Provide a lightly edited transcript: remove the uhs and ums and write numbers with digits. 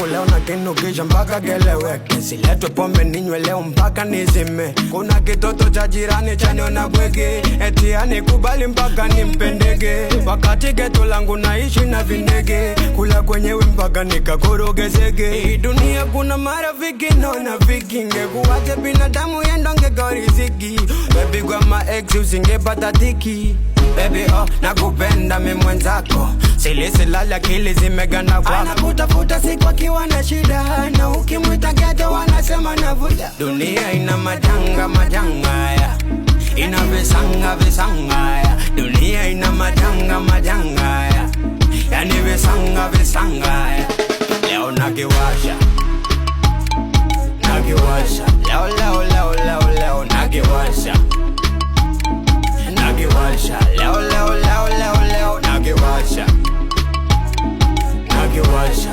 changu leo na kinukisha mpaka keleweke. Siletwe pombe ninywe leo mpaka nizime. Kuna kitoto cha jirani chaniona bwege, eti anikubali mpaka nimpendege. Wakati geto langu naishi na vindege, kula kwenyewe mpaka nikakorogezege. Hii dunia kuna marafiki naona viki, ngekuwaje binadamu yendongeka riziki. Baby kwa ma ex usingepata tiki. Baby nakupenda mi mwenzako, silala akili zimeganda kwako. Anakutafuta siku akiwa na shida, na ukimwita geto wanasema navuta. Dunia ina majanga ya, ina visanga ya. Dunia ina majanga ya, yani visanga ya. Leo nakiwasha leo nakiwasha leo nakiwasha